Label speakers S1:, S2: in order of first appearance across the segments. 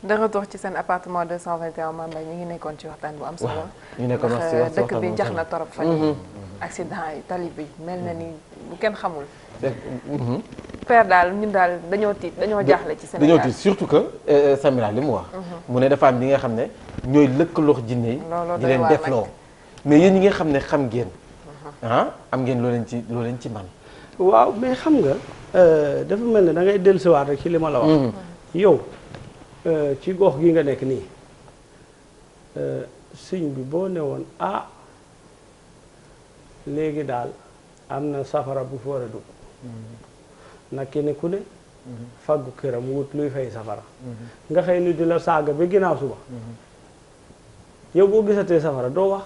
S1: de retour ci seen appartement 221 Mame Mbaye ñu ngi nekkoon ci waxtaan bu am solo.
S2: ñu nekkoon wax ci
S1: ndax dëkk bi jax na torop fan yi accident yi tali bi mel na ni bu kenn xamul. père daal ñun daal dañoo tiit dañoo jaaxle ci Sénégal.
S2: dañoo tiit surtout que Samira li mu wax. mu ne dafa am ñi nga xam ne ñooy lëkkaloo jinne yi. di leen defloo mais yéen ñi nga xam ne xam ngeen. am ngeen loo leen ci man.
S3: waaw mais xam nga dafa mel ne da ngay dellusiwaat rek ci li ma la wax. yow ci gox gi nga nekk nii sëñ bi boo ne woon léegi daal am na safara bu fi war a dugg. nag kenn ku ne. faggu këram wut luy fay safara. nga xëy ni di la saaga ba ginnaaw suba. yow boo gisatee safara doo wax.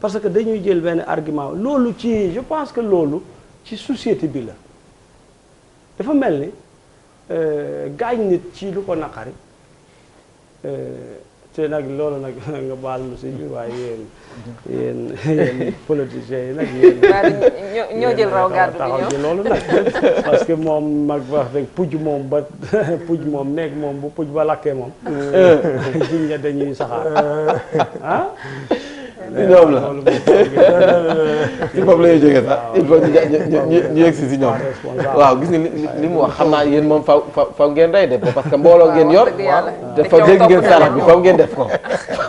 S3: parce que dañuy jël benn argument loolu ci je pense que loolu ci société bi la dafa mel ni gaañ nit ci lu ko naqari te nag loolu nag nga baal ma si biir waaye yéen politiciens yi nag yéen
S1: ñoo jël raw gàddu bi
S3: taxaw ci loolu nag parce que moom mag wax rek puj moom ba puj moom nekk moom bu puj ba lakkee moom jiñ ña dañuy saxaar
S2: ñoom la ci foofu la ñuy jógee sax il faut ñu yegg si ñoom waaw gis nga li mu wax xam naa yéen moom faw ngeen rey def ko parce que mbooloo ngeen yor dafa dégg ngeen sarax bi faw ngeen def ko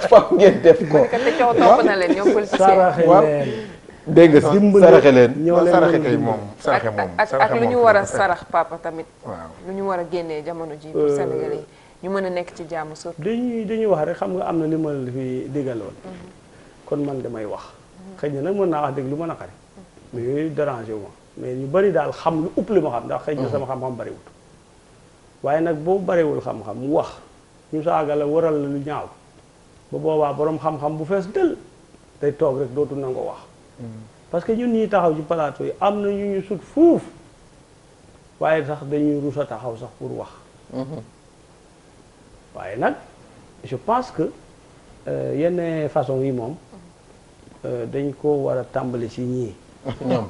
S2: faw ngeen def ko
S1: te coow topp na leen ñoom politiciens
S2: dégg nga si saraxe leen
S4: saraxe kay moom saraxe moom
S1: ak lu ñu war a sarax papa tamit
S4: waaw
S1: lu ñu war a génnee jamono ji pour Sénégalais yi ñu mën a nekk ci jàmm surtout
S3: dañuy wax rek xam nga am na li ma la fi digaloon kon man damay wax xëy na nag mën naa wax dëgg lu ma naqari mais yooyu dérangé wu ma mais ñu bari daal xam lu ëpp li ma xam ndax xëy na sama xam-xam bariwul waaye nag boo bariwul xam-xam mu wax ñu saaga la waral la lu ñaaw ba boobaa borom xam-xam bu fees dël day toog rek dootu nangoo wax parce que ñun ñuy taxaw ci plateau yi am na ñu ñu sut fuuf waaye sax dañuy rus a taxaw sax pour wax waaye nag je pense que yenn façon yi moom dañ ko war a tàmbali ci ñii.
S2: ñoom.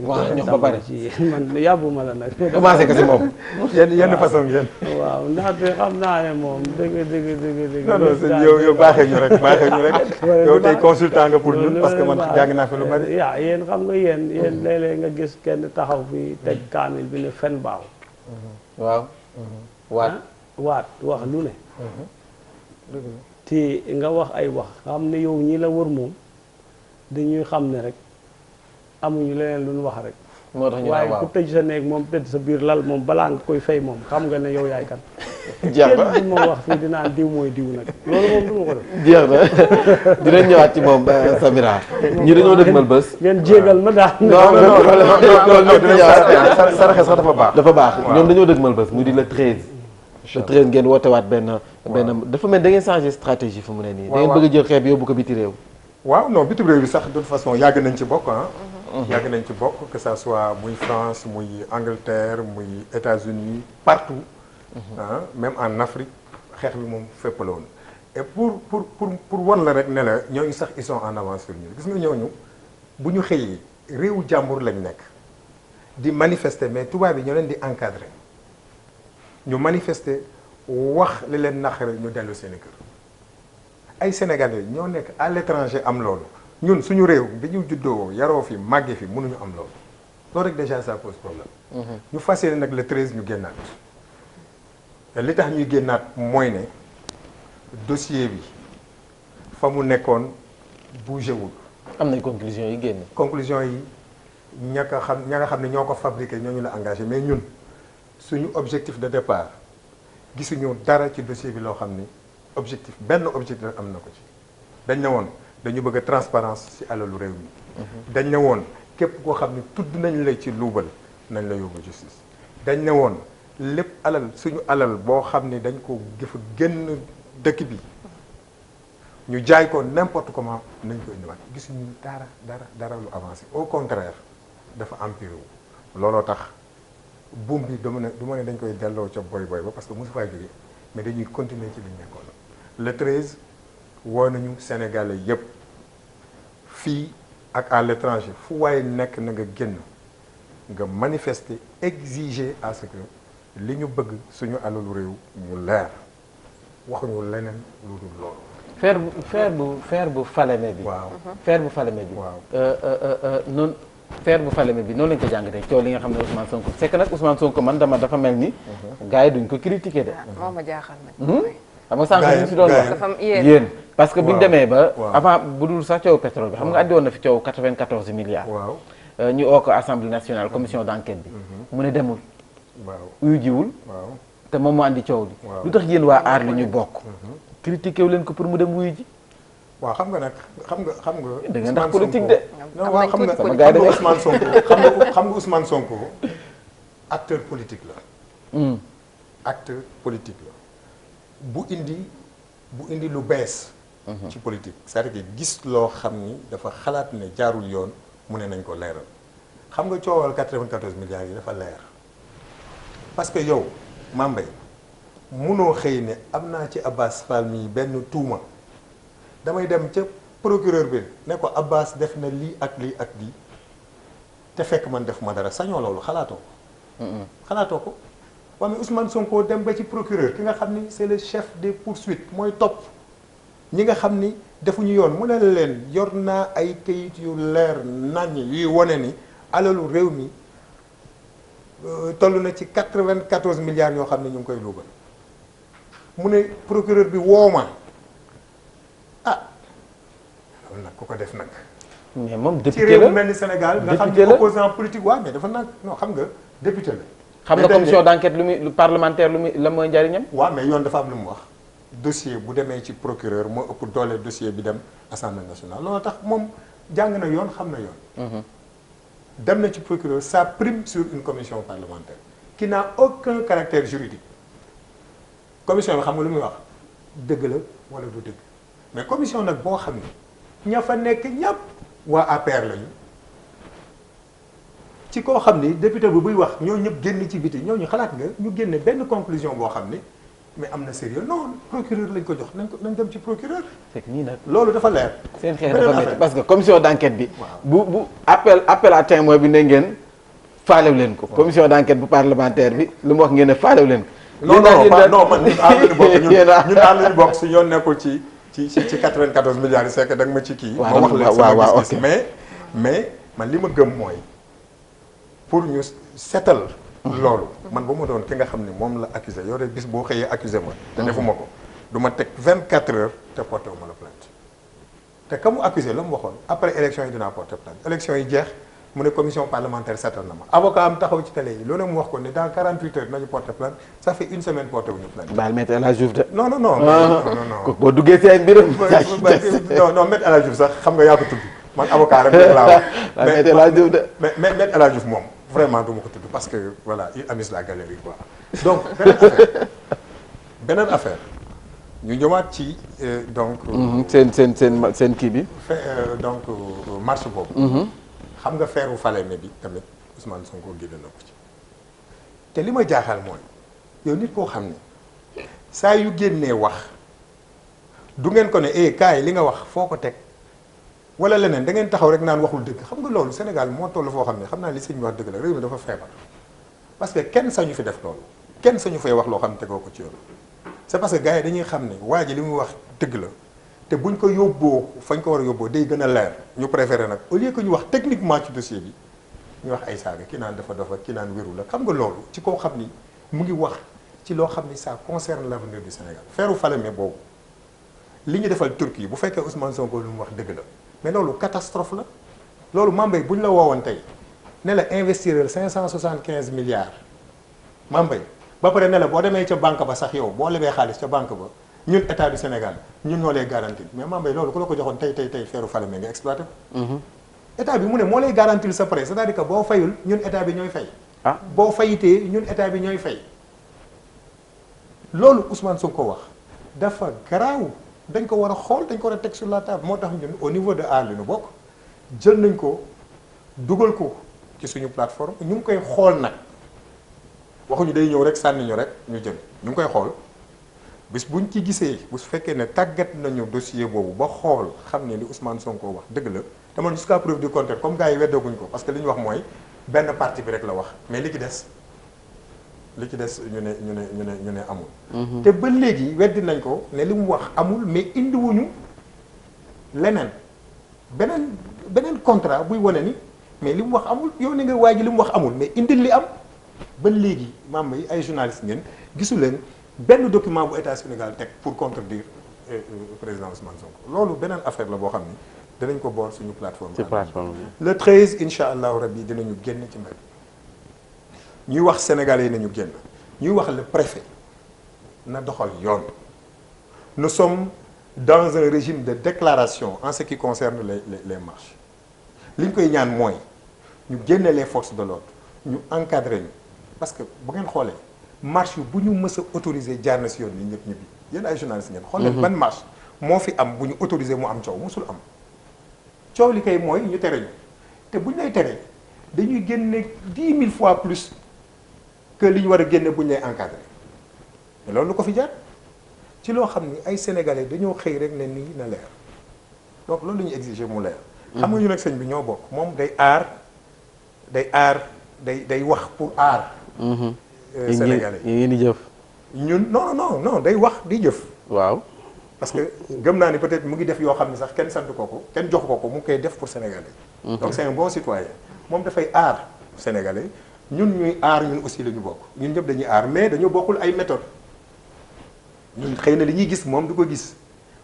S2: waaw ñoom ba pare
S3: ci man yàbbuma la nag.
S2: commencé ko si moom.
S4: yenn façon yéen.
S3: waaw ndaxte xam naa ne moom dëgg.
S4: non non yow baaxee ñu rek yow tey consultant nga pour ñun parce que man jàng naa fi lu bari.
S3: yaa yéen xam nga yéen léeg-léeg nga gis kenn taxaw fi teg kaamil bi ne fen baaw.
S2: waaw.
S3: waat wax lu ne. te nga wax ay wax xam ne yow ñi la wër moom dañuy xam ne rek amuñu leneen lu ñu wax rek.
S2: moo tax ñu
S3: waaye ku tëj sa néeg moom tëj sa biir lal moom balaa nga koy fay moom xam nga ne yow yaay kan.
S2: jeex na
S3: kenn du ma wax fii dinaa diw mooy diw nag loolu moom du ma ko def.
S2: jeex na dinañ ñëwaat ci moom Samira. ñi dañoo dëgmal bés.
S3: ngeen jégal ma daal.
S2: non
S4: saraxe sax dafa baax.
S2: dafa baax ñoom dañoo dëgmal bés mu di le 13. le 13 ngeen wootewaat benn dafa mel da ngeen changé stratégie fu mu ne nii. da ngeen bëgg a jël xeeb yóbbu ko biti réew.
S4: waaw non bitim réew bi sax de toute façon yàgg nañ ci bokk yàgg nañ ci bokk que ça soit muy France muy Angleterre muy États-Unis partout. Même en Afrique xeex bi moom fépp la woon. et pour wan la rek ne la ñooñu sax ils sont en avance sur ñun gis nga ñooñu bu ñu xëyee réewu jàmbur lañ nekk di manifester mais tubaab yi ñoo leen di encadrer ñu manifester wax li leen naqare ñu dellu seen i kër. ay Sénégalais ñoo nekk à l'étranger am loolu ñun suñu réew bi ñu juddoo yaroo fi màggee fi mënuñu am loolu loolu rek déjà ça pose problème. ñu fas yéene nag le 13 ñu génnaat li tax ñuy génnaat mooy ne dossier bi fa mu nekkoon bougé wul.
S2: am nañ conclusion yi génn.
S4: conclusion yi ña nga xam ne ñoo ko fabriqué ñooñu la engagé mais ñun suñu objectif de départ gisuñu dara ci dossier bi loo xam ni. benn objectif am na ko ci dañ ne woon dañu bëgg a transparence ci alalu réew mi dañ ne woon képp koo xam ne tudd nañ la ci luubal nañ la yóbbu justice dañ ne woon lépp alal suñu alal boo xam ne dañ ko jëfa génn dëkk bi ñu jaay ko n'importe comment nañ ko indiwaat gisuñu dara lu avancé au contraire dafa empiré wu looloo tax buum bi du ma ne dañ koy delloo ca boy ba parce que mosu faa jógee mais dañuy continuer ci liñ nekkoon le 13 woo nañu Sénégalais yépp fii ak à l'étranger fu waaye nekk na nga génn nga manifester exiger à ce que li ñu bëgg suñu alalu réew mu leer waxuñu leneen lu dul loolu.
S2: fer bu Falémé bi.
S4: waaw
S2: fer bu Falémé bi.
S4: waaw
S2: noonu fer bu Falémé bi noonu lañ ko jàngatee coow li nga xam ne Ousmane Sonko c'est que nag Ousmane Sonko man dafa mel ni. gars yi duñ ko critiquer de.
S1: moo ma jaaxal nag.
S2: xam nga sànq ñu si doon wax
S1: dafa am
S2: yéen parce que bu ñu demee ba. avant bu dul sax coow pétrole bi xam nga andi woon na fi coow 94 milliards.
S4: waaw
S2: ñu oo ko assemblée nationale commission d'enquête bi. mu ne demul.
S4: waaw
S2: uyu jiwul.
S4: waaw
S2: te moom moo andi coow li. lu tax yéen waa aar li ñu bokk. critiqué wu leen ko pour mu dem wuyu ji.
S4: waaw xam nga nag xam nga.
S2: da nga ndax politique de.
S4: non waaw xam nga
S2: sama gars yi
S4: Ousmane Sonko xam nga Ousmane Sonko acteur politique la. acteur politique la bu indi lu bees. ci politique c'est-à-dire que gis loo xam ni dafa xalaat ne jaarul yoon mu ne nañ ko leeral xam nga coowal 94 milliards yi dafa leer parce que yow Mame Mbaye munoo xëy ne am naa ci Abbas Fall mii benn tuuma damay dem ca procureur bi ne ko Abbas def na lii ak lii ak lii te fekk man def ma dara sañoo loolu xalaatoo ko. xalaatoo ko waaye Ousmane Sonko dem ba ci procureur ki nga xam ni c'est le chef des poursuites mooy topp ñi nga xam ni defuñu yoon mu ne leen yor naa ay kayit yu leer naññ yuy wone ni alalu réew mi toll na ci 94 milliards yoo xam ne ñu ngi koy luubal. mu ne procureur bi wooma loolu nag ku ko def nag.
S2: mais moom député
S4: ci
S2: la
S4: réew mu mel ni Sénégal nga xam ni opposant politique waaw mais dafa nag non xam nga député la.
S2: xam nga commission d'enquête lu parlementaire la mooy njariñam.
S4: waaw mais yoon dafa am lu mu wax dossier bu demee ci procureur moo ëpp doole dossier bi dem assemblée nationale loolu tax moom jàng na yoon xam na yoon. dem na ci procureur ça prime sur une commission parlementaire qui n'a aucun caractère juridique. commission bi xam nga lu muy wax dëgg la wala du dëgg mais commission nag boo xam ne ña fa nekk ñàpp waa APR lañu ci koo xam ni député bi buy wax ñoo ñëpp génn ci biti ñooñu xalaat nga ñu génne benn conclusion boo xam ni mais am na sérieux non procureur lañ ko jox nañ dem ci procureur.
S2: c'est que nii nag
S4: loolu dafa leer.
S2: seen xeex dafa métti parce que commission d'enquête bi. bu appel à témoin bi ne ngeen faalew leen ko. commission d'enquête bu parlementaire bi lu mu wax ngeen ne faalew leen ko.
S4: non man ñun ànd nañu bokk ñun ànd nañu bokk si yoon nekkul ci 94 milliards yi c'est que da nga ma ci kii.
S2: waaw
S4: ma wax leen sama gis-gis
S2: ok
S4: mais man li ma gëm mooy pour ñu setal loolu man ba ma doon ki nga xam ne moom la accusé yow de bis boo xëyee accusé ma te defuma ko du ma teg 24 heures te porté wu ma la plainte te ka mu accusé la mu waxoon après élection yi dinaa porté plainte élection yi jeex mu ne commission parlementaire seetal na ma avocat am taxaw ci télé yi loolu mu wax ko ne dans 48 heures nañu porté plainte ça fait une semaine porté wuñu plainte.
S2: baal Maître El Hadji Diouf de.
S4: non
S2: kooku boo duggee si ay mbiram.
S4: non Maître El Hadji Diouf sax xam nga yaa ko tudd man avocat rek laa wax.
S2: Maître El Hadji Diouf de.
S4: mais Maître El Hadji Diouf moom vraiment du ma ko tudd parce que voilà il amuse la galerie quoi. donc beneen affaire ñu ñëwaat ci donc.
S2: seen kii bi.
S4: donc marche boobu. xam nga feeru Falémé bi tamit Ousmane Sonko génn na ko ci te li ma jaaxal mooy yow nit koo xam ne saa yu génnee wax du ngeen ko ne kaay li nga wax foo ko teg wala leneen da ngeen taxaw rek naan waxul dëgg xam nga loolu Sénégal moo toll foo xam ne xam naa li sëñ bi wax dëgg la réew mi dafa feebar parce que kenn sañu fi def loolu kenn sañu fay wax loo xam ne tegoo ko ci yoon c'est parce que gars yi dañuy xam ne waa ji li muy wax dëgg la te buñ ko yóbboo fañ ko war a yóbboo day gën a leer ñu préféré nag au lieu que ñu wax techniquement ci dossier bi ñu wax ay saaga ki naan dafa dofa ki naan wéru la xam nga loolu ci koo xam ni mu ngi wax ci loo xam ni ça concerne l'avenir du Sénégal feeru Falémé boobu li ñu defal Turquie bu fekkee Ousmane Sonko lu mu wax dëgg la mais loolu catastrophe la loolu Mame Mbaye bu ñu la woowoon tey ne la investir 575 milliards Mame Mbaye ba pare ne la boo demee ca banque ba sax yow boo lebee xaalis ca banque ba ñun état du Sénégal ñun ñoo lay garantir mais Mame Mbaye loolu ku la ko joxoon tey feeru Falémé nga exploité ko. état bi mu ne moo lay garantir sa prêt c'est-à-dire que boo fayul ñun état bi ñooy fay. boo fayitee ñun état bi ñooy fay. loolu Ousmane Sonko wax dafa garaaw dañ ko war a xool dañ ko war a teg sur la table moo tax ñun au niveau de aar li nu bokk jël nañ ko dugal ko ci suñu plateforme ñu ngi koy xool nag waxuñu day ñëw rek sànni ñu rek ñu jël ñu ngi koy xool. bis buñ ci gisee bu su fekkee ne tàggat nañu dossier boobu ba xool xam ne li Ousmane Sonko wax dëgg la te man jusqu'à preuve du contraire comme gars yi weddaguñ ko parce que li ñu wax mooy benn parti bi rek la wax mais li ci des li ci des ñu ne amul. te ba léegi weddi nañ ko ne li mu wax amul mais indiwuñu leneen beneen contrat buy wane ni mais li mu wax amul yow ne nga waa ji li mu wax amul mais indil li am ba léegi maam yi ay journalistes ngeen gisu leen benn document bu état Sénégal teg pour contredire président Ousmane Sonko loolu beneen affaire la boo xam ni danañ ko bool suñu plateforme.
S2: ci plateforme bi.
S4: le 13 incha allahu rabbi dinañu génn ci mbir ñuy wax sénégalais yi nañu génn ñuy wax le préfet na doxal yoon nous sommes dans un régime de déclaration en ce qui concerne les marches li ñu koy ñaan mooy ñu génne les forces de l'ordre ñu encadré ñu parce que bu ngeen xoolee marche yu bu ñu mës a autorisé jaar na si yoon ni ñëpp ñibbi yéen ay journalistes ngeen xool leen ban marche moo fi am bu ñu autorisé mu am coow musul am coow li kay mooy ñu tere ñu te bu ñu lay teree dañuy génne 10 000 fois plus que li ñu war a génne bu ñu lay encadré mais loolu lu ko fi jaar ci loo xam ni ay sénégalais dañoo xëy rek ne nii na leer donc loolu la ñuy exiger mu leer. xam nga ñu nag sëñ bi ñoo bokk moom day wax pour aar. sénégalais
S2: yi ngeen di jëf.
S4: ñun non day wax di jëf.
S2: waaw.
S4: parce que gëm naa ni peut-être mu ngi def yoo xam ne sax kenn sant ko kenn jox ko mu ngi koy def pour sénégalais. donc c'est un bon citoyen moom dafay aar sénégalais ñun ñuy aar ñun aussi la ñu bokk ñun ñëpp dañuy aar mais dañoo bokkul ay méthodes ñun xëy na li ñuy gis moom du ko gis.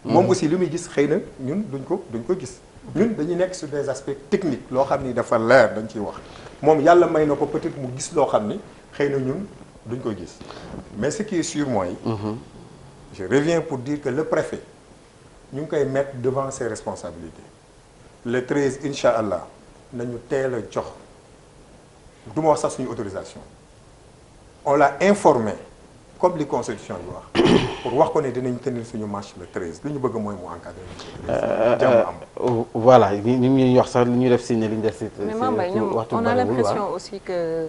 S4: moom aussi li muy gis xëy na ñun duñ ko gis. ñun dañuy nekk sur des aspects techniques loo xam ni dafa leer dañ ciy wax moom yàlla may na ko peut-être mu gis loo xam ni xëy na ñun duñ ko gis mais ce qui est sûr mooy. je reviens pour dire que le préfet ñu ngi koy mettre devant ses responsabilités le 13 incha allah nañu teel a jox du ma wax sax suñu autorisation on l'a informé comme li constitution bi wax pour wax ko ne dinañ tenir suñu marche le 13 li ñu bëgg mooy mu encadré. jàmm am
S2: voilà ni ñuy wax sax li ñuy def si ne li ñu def si.
S1: mais Mame Mbaye ñoom on a l'impression aussi que.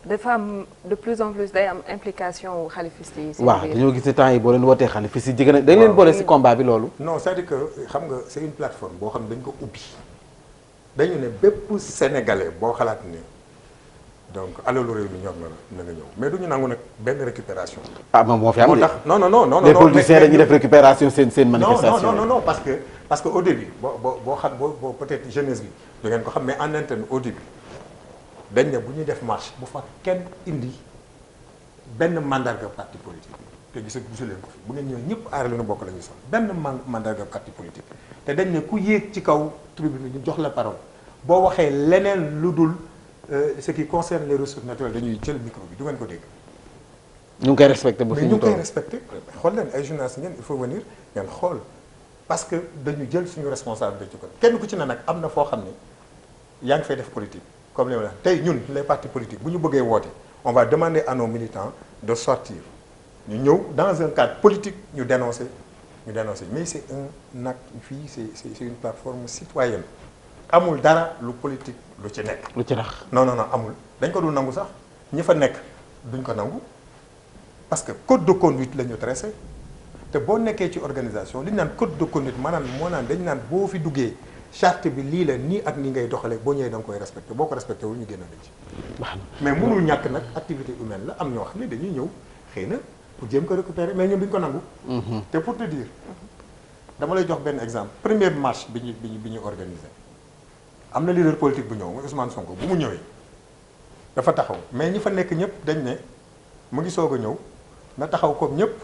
S1: dafa am de plus en plus day am implication wu xalifiste yi.
S2: waaw dañoo gis ne temps yi boo leen wootee xalifiste yi jigéen a dañ leen boole si combat bi loolu.
S4: non c'est-à-dire que xam nga c'est une plateforme boo xam ne dañ ko ubbi dañu ne bépp sénégalais boo xalaat ne donc alalu réew mi ñor na nga ñëw mais du ñu nangu nag benn récupération.
S2: ah moom moo fi am
S4: moo tax non
S2: les politiciens dañuy def récupération seen manifestation.
S4: non parce que au début boo xam boo peut-être jeunesse bi du ngeen ko xam mais en interne au début. dañ ne bu ñuy def marche bu fa kenn indi benn mandarga parti politique te gisu leen ko fi bu ngeen ñëwee ñëpp aar la ñu bokk la ñuy sol benn mandarga parti politique te dañ ne ku yéeg ci kaw tribune ñu jox la parole boo waxee leneen lu dul ce qui concerne les ressources naturelles dañuy jël micro bi du ngeen ko dégg.
S2: ñu ngi koy respecté ba fi
S4: ñu ngi koy respecté xool leen ay journalistes ngeen il faut venir ngeen xool parce que dañu jël suñu responsabilité ci ko kenn ku ci ne nag am na foo xam ne yaa ngi fay def politique. comme li ma la tey ñun les partis politiques bu ñu bëggee woote on va demander à nos militants de sortir ñu ñëw dans un cadre politique ñu dénoncer mais c'est un acte fii c'est une plateforme citoyenne amul dara lu politique lu ci nekk.
S2: lu ci rax
S4: non amul dañ ko dul nangu sax ñi fa nekk duñ ko nangu parce que code de conduite la ñu tracé te boo nekkee ci organisation li ñu naan code de conduite maanaam moo naan dañu naan boo fi duggee. charte bi lii la nii ak nii ngay doxalee boo ñëwee da nga koy respecté boo ko respecté wul ñu génn nañ ci. mais mënul ñàkk nag activité humaine la am ñoo xam ne dañuy ñëw xëy na pour jéem ko récupérer mais ñoom duñ ko nangu. te pour te dire dama lay jox benn exemple première marche bi ñu organisé am na leader politique bu ñëw mooy Ousmane Sonko bu mu ñëwee dafa taxaw mais ñi fa nekk ñëpp dañ ne mu ngi soog a ñëw na taxaw comme ñëpp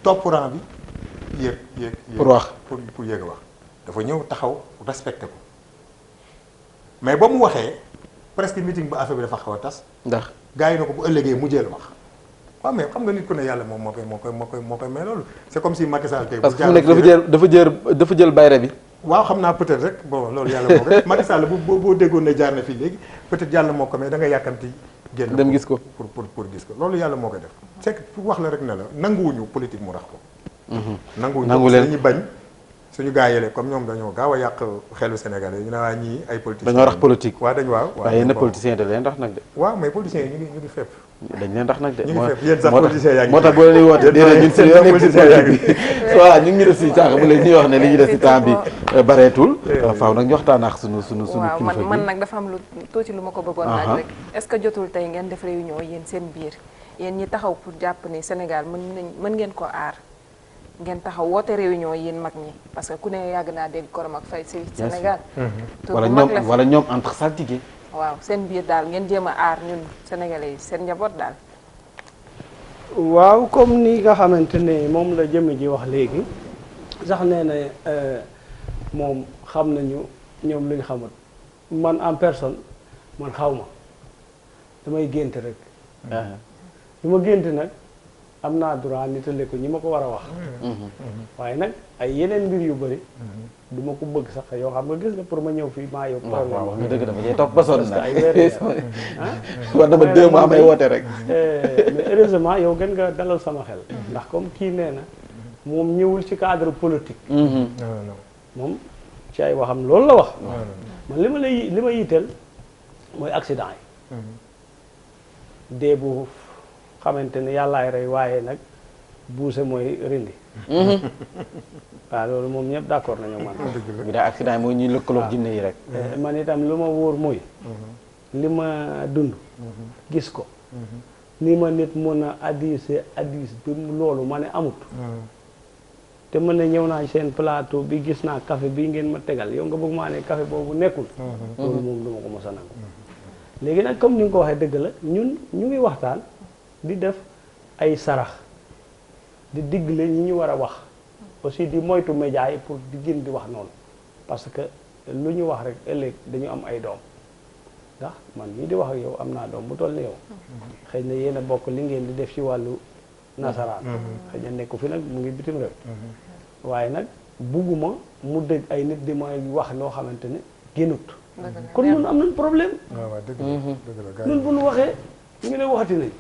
S4: topp rang bi yéeg.
S2: pour wax
S4: pour yéeg a wax. dafa ñëw taxaw respecté ko mais ba mu waxee presque meeting ba affaire bi dafa xaw a tas.
S2: ndax
S4: gars yi na ko bu ëllëgee mu jël wax. waaw mais xam nga nit ku ne yàlla moom moo koy may loolu c'est comme si Macky Sall tey.
S2: parce que fu nekk dafa jël bayre bi.
S4: waaw xam naa peut-être rek bon loolu yàlla moo koy Macky Sall boo déggoon ne jaar na fii léegi peut-être yàlla moo ko mais da nga yàkkamti génn
S2: dem gis ko
S4: pour gis ko loolu yàlla moo koy def. c'est que pour wax la rek ne la nanguwuñu politique mu rax ko.
S2: nangu leen
S4: dañuy bañ. suñu gars yi comme ñoom dañoo gaaw a yàq xelu Sénégalais ñu ne waa ñii ay politiciens
S2: dañoo rax politique.
S4: waaw dañ waaw
S2: waaye yenn politiciens da leen rax nag de.
S4: waaw mais politiciens yi ñu ngi fépp.
S2: dañ leen rax nag de.
S4: ñu ngi fépp yéen sax politiciens yaa ngi
S2: moo tax boo leen di woote dina ñun si yoon nekk si politique bi voilà ñu ngi def si cànq bu leen ñuy wax ne li ñu def si temps bi bareetul. faaw nag ñu waxtaan ak sunu
S1: waaw
S2: kilifa gi.
S1: man nag dafa am lu tuuti lu ma ko bëggoon laaj rek. est-ce que jotul tey ngeen def réunion yéen seen biir yéen ñi taxaw pour jàpp ni Sénégal mën ngeen ko aar ngeen taxaw woote réunion yéen mag ñi parce que ku ne yàgg naa dégg Korom ak Faye si Sénégal.
S2: wala ñoom entre saltige.
S1: waaw seen biir daal ngeen jéem a aar ñun sénégalais yi seen njaboot daal.
S3: waaw comme ni nga xamante ne moom la jëmm ji wax léegi sax nee na moom xam nañu ñoom lu ñu xamut man en personne man xaw ma damay gént rek. li ma gént nag am naa droit nitale ko ñi ma ko war a wax. waaye nag ay yeneen mbir yu bëri. du ma ko bëgg sax yoo xam nga gis nga pour ma ñëw fii maa yow. problème
S2: waaw nga dëgg dama cee topp ba sonn na
S3: ay weer
S2: war dama 2 mois amay woote rek.
S3: mais heureusement yow gën nga dalal sama xel. ndax comme kii nee na moom ñëwul ci cadre politique. moom ci ay waxam loolu la wax. man li ma yitteel mooy accident yi. dee bu xamante ne yàllaay rey waaye nag buuse mooy rindi. waaw loolu moom ñëpp d'accord nañu man.
S2: bi daa accident yi mooy ñuy lëkkaloog jinne yi rek.
S3: man itam lu ma wóor mooy. li ma dund. gis ko. ni ma nit mën a addis bi loolu ma ne amut. te mën na ñëw naa seen plateau bi gis naa café bii ngeen ma tegal yow nga bëgg maa ne café boobu nekkul. loolu moom du ma ko mos a nangu. léegi nag comme ni nga ko waxee dëgg la ñun ñu ngi waxtaan di def ay sarax di digle ñi ñu war a wax aussi di moytu média yi pour di gën di wax noonu parce que lu ñu wax rek ëllëg dañu am ay doom ndax man mii di wax ak yow am naa doom bu toll ni yow xëy na yéen a bokk li ngeen di def ci wàllu nasaraan xëy na nekku fi nag mu ngi bitim réew waaye nag bugguma mu dégg ay nit di may wax loo xamante ne génnut kon ñun am nañ problème.
S4: waaw dëgg la
S3: ñun bu nu waxee ñu ne waxati nañ.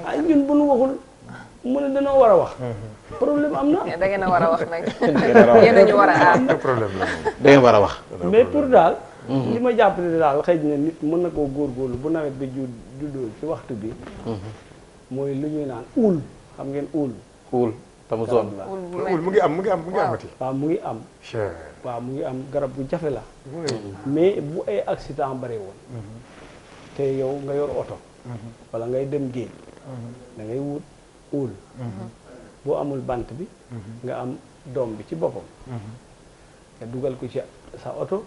S3: ay ñun bu nu waxul mu ne dañoo war a wax. problème am na.
S1: da ngeen a war a wax nag. yéen a ñu war a aar.
S4: problème la
S2: da ngeen war a wax.
S3: mais pour daal. li ma jàpp ne daal xëy na nit mën na koo góorgóorlu bu nawet bi juddoo ci waxtu bi. mooy lu ñuy naan uul xam ngeen uul.
S2: uul tamu zone
S3: la.
S4: mu ngi amati.
S3: waaw mu ngi am. waaw mu ngi am garab bu jafe la. mais bu ay accident bare woon. te yow nga yor oto. wala ngay dem géej. da ngay wut uul. boo amul bant bi. nga am doom bi ci boppam. nga dugal ko ci sa oto.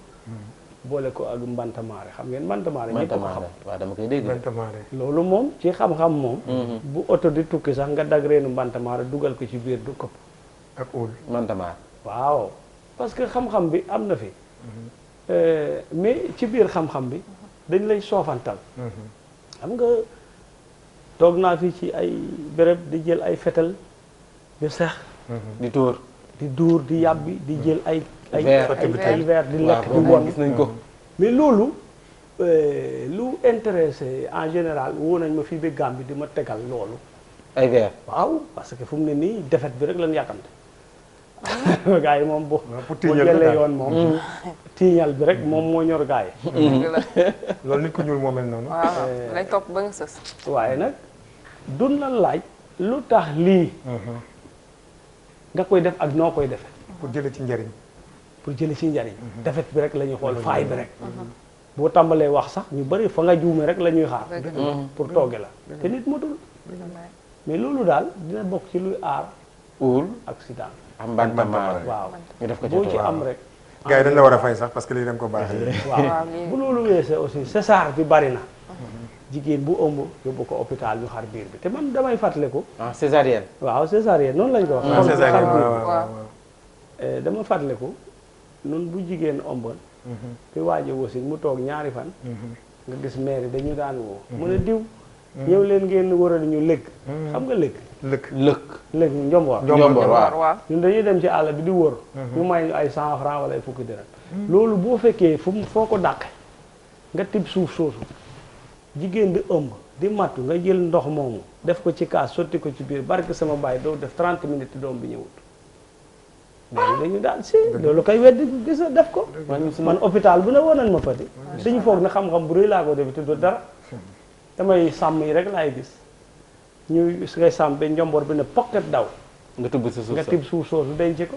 S3: boole ko ak mbantamaare xam ngeen mbantamaare. ñëpp ko xam
S2: waaw dama koy dégg.
S4: mbantamaare.
S3: loolu moom ci xam-xam moom. bu oto di tukki sax nga dag reenu mbantamaare dugal ko ci biir du këpp.
S4: ak uul
S2: mbantamaare.
S3: waaw parce que xam-xam bi am na fi. mais ci biir xam-xam bi dañ lay soofantal. xam nga toog naa fi ci ay béréb di jël ay fetal di sex.
S2: di tóor
S3: di dóor di yàbbi di jël ay verre di lekk di
S2: won gis nañ ko.
S3: mais loolu lu intéressé en général woo nañ ma fii ba Gambie di ma tegal loolu.
S2: ay verre.
S3: waaw parce que fu mu ne nii defet bi rek lañ yàkkamte. gaa yi moom bu
S4: tiiñal
S3: jëlee yoon moom. tiiñal bi rek moom moo ñor gaa yi.
S4: loolu nit ku ñuul moo mel noonu.
S1: waaw lay topp ba nga sës.
S3: waaye nag dun la laaj lu tax lii. nga koy def ak noo koy defee.
S4: pour jëlee ci njariñ.
S3: pour jëlee ci njariñ. defet bi rek la ñuy xool faay bi rek. boo tàmbalee wax sax ñu bëri fa nga juume rek la ñuy xaar. pour tooge la te nit motul. mais loolu daal dina bokk ci luy aar.
S2: uul
S3: accident.
S2: am mbantamaare.
S3: waaw
S2: ñu def ko ci
S3: boo ci am rek.
S4: gars yi dañ la war a fay sax parce que lii da nga ko baaxee.
S3: waaw bu loolu weesee aussi césar bi bari na. jigéen bu ëmb yóbbu ko hôpital ñu xar biir bi te man damay fàttaliku.
S2: ah césarienne.
S3: waaw césarienne noonu lañ ko wax.
S4: waaw césarienne
S1: waaw.
S3: dama fàttaliku noonu bu jigéen ëmboon. te waaje wasin mu toog ñaari fan. nga gis maire dañu daan woo. mu ne diw. ñëw leen ngeen waral ñu lëgg. xam nga lëgg. lëgg njomboor.
S2: waaw.
S3: ñun dañuy dem ci àll bi di wër. ñu may ñu ay 100 francs wala ay fukki dërëm. loolu boo fekkee foo ko dàqe nga tib suuf soosu jigéen di ëmb di mattu nga jël ndox moomu def ko ci kaas sotti ko ci biir barke sama baay doo def 30 minutes doom bi ñëwut. mais dañu daan si loolu koy weddi gis na def ko man hôpital bu ne woon nañ ma fa di dañu foog ne xam-xam bu rëy laa ko def te du dara damay sàmm yi rek laay gis ñu su ngay sàmm ba njomboor bi ne pocket daw
S2: nga tibb sa suuf
S3: nga tibb suuf soosu denc ko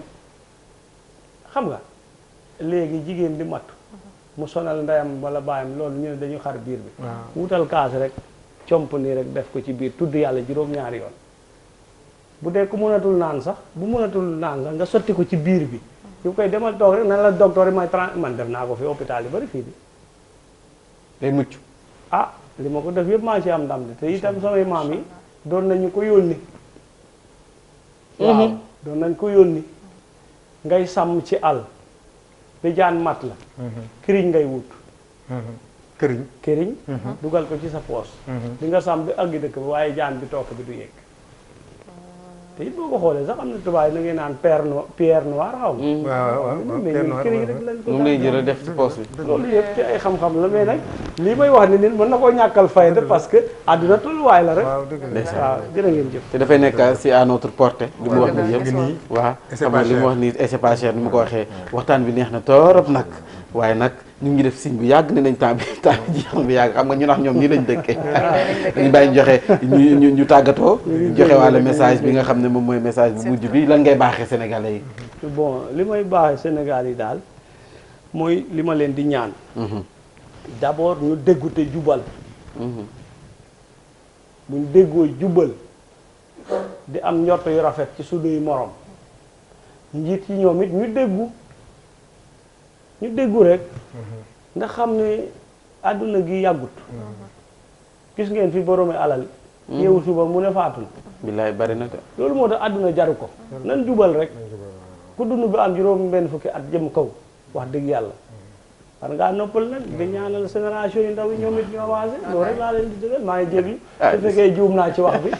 S3: xam nga léegi jigéen di matu mu sonal ndeyam wala baayam loolu ñu ne dañu xar biir bi wutal kaas rek comp nii rek def ko ci biir tudd yàlla juróom-ñaari yoon bu dee ku mënatul naan sax bu mënatul naan sax nga sotti ko ci biir bi yu koy demal toog rek nan la docteur yi may man def naa ko fi hôpital yi bari fii di
S2: day mucc
S3: ah li ma ko def yëpp maa ci am ndam de te itam samay maam yi doon nañu ko yónni waaw doon nañ ko yónni ngay sàmm ci àll bi jaan mat la këriñ ngay wut këriñ dugal ko ci sa poos di nga sàmm bi àggi dëkk bi waaye jaan bi toog bi du yegg te it boo ko xoolee sax am na tubaab yi na ngeen naan pierre noire xaw ma
S4: waaw
S3: mais ñun këriñ rek lañ ko
S2: moom lay jël def ci poos bi
S3: loolu yëpp ci ay xam-xam la mais nag lii may wax ni nit mën na koo ñàkkal fayda parce que àdduna tolluwaay la rek waaw jërë ngeen jëf
S2: te dafay nekk si à notre portée li mu wax nii yëpp waaw xam nga li mu wax nii et c'est pas cher ni mu ko waxee waxtaan bi neex na torop nag waaye nag ñu ngi def signe bu yàgg ne nañ temps bi jeex na bu yàgg xam nga ñu nax ñoom nii lañ dëkkee dañ bàyyi joxe ñu tàggatoo joxe wàlla message bi nga xam ne moom mooy message bu mujj bi lan ngay baaxee sénégalais yi
S3: bon li may baaxee Sénégal yi daal mooy li ma leen di ñaan d'abord ñu déggu te jubal buñ déggoo jubal di am njort yu rafet ci sunuy morom njiit yi ñoom it ñu déggu rek nga xam ne àdduna gi yàggut gis ngeen fi boroomi alal yeewu suba mu ne faatu na
S2: billaay bari na de
S3: loolu moo tax àdduna jaru ko nan jubal rek ku dund bi am juróom benn fukki at jëm kaw wax dëgg yàlla war ngaa noppal nag di ñaanal génération yi ndaw yi ñoom it ñu avancé loolu rek laa leen di dëggal maa ngi jéglu su fekkee juum naa ci wax bi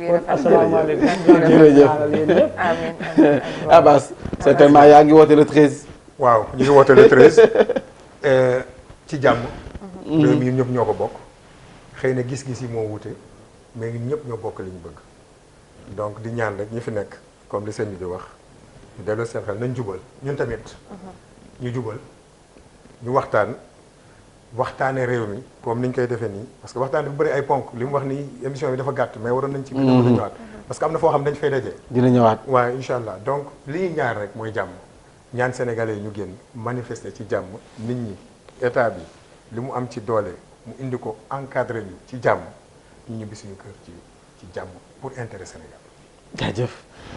S3: kon asalaamaaleykum
S2: jërëjëf
S3: ñaanal yéen ñëpp
S1: amiin
S2: Abass certainement yaa ngi woote le 13
S4: waaw ñu ngi woote le 13 ci jàmm réew mi ñëpp ñoo ko bokk xëy na gis-gis yi moo wute mais ñun ñëpp ñoo bokk li ñu bëgg donc di ñaan rek ñi fi nekk comme li sëñ bi di wax ñu delloo seen xel nañ jubal ñun tamit ñu jubal ñu waxtaane réew mi comme niñ koy defee nii parce que waxtaan bi bu bëri ay ponk li mu wax nii émission bi dafa gàtt mais waroon nañ ci gën a mën a ñëwaat parce que am na foo xam dañ fay daje
S2: dina ñëwaat
S4: waaw incha allah donc li ñuy ñaar rek mooy jàmm ñaan sénégalais yi ñu génn manifester ci jàmm nit ñi état bi li mu am ci doole mu indi ko encadré ñu ci jàmm ñu ñibbi suñu kër ci jàmm pour intérêt Sénégal.
S2: jaajëf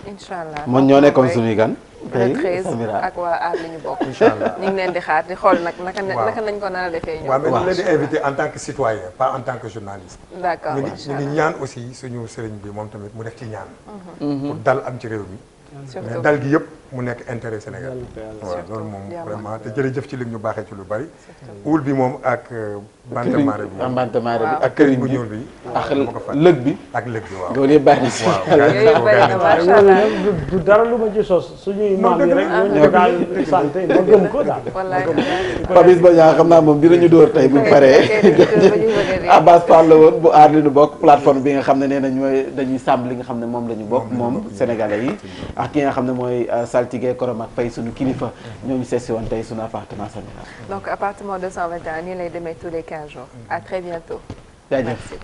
S1: incha allah
S2: moom ñoo nekkoon suñuy gan
S1: le 13 ak waa aar li ñu bokk incha allah ñu ngi leen di xaar di xool nag naka nañ ko nar a defee ñoom.
S4: waaw mais ñu leen di invité en tant que citoyen pas en tant que journaliste.
S1: d'accord
S4: ñu ngi ñaan aussi suñu sëriñ bi moom tamit mu def ci ñaan. pour dal am ci réew mi. mais dal gi yëpp mu nekk intérêt Sénégal. waaw loolu moom vraiment te jërëjëf ci li ñu baaxee ci lu bari. uul bi moom ak bantamare bi.
S2: bantamare bi
S4: ak këriñ bu ñuul bi.
S2: ak lëg bi.
S4: ak lëg bi waaw.
S2: loolu yëpp bari na si
S3: du dara lu ma ci sos suñuy maam yi rek ñoo daal santé ma gëm ko daal.
S2: Papis Badian xam naa moom dinañu dóor tey buñ paree. Abass Fall la woon bu aar li ñu bokk plateforme bi nga xam ne nee na ñooy dañuy sàmm li nga xam ne moom la ñu bokk moom sénégalais yi. ak ki nga xam ne mooy saltige Koromak Faye sunu kilifa ñoo ñu seesi woon tey sunu appartement Sénégal.
S1: donc appartement 221 nii lay demee tous les 15 jours à très bientôt.
S2: jaajëf.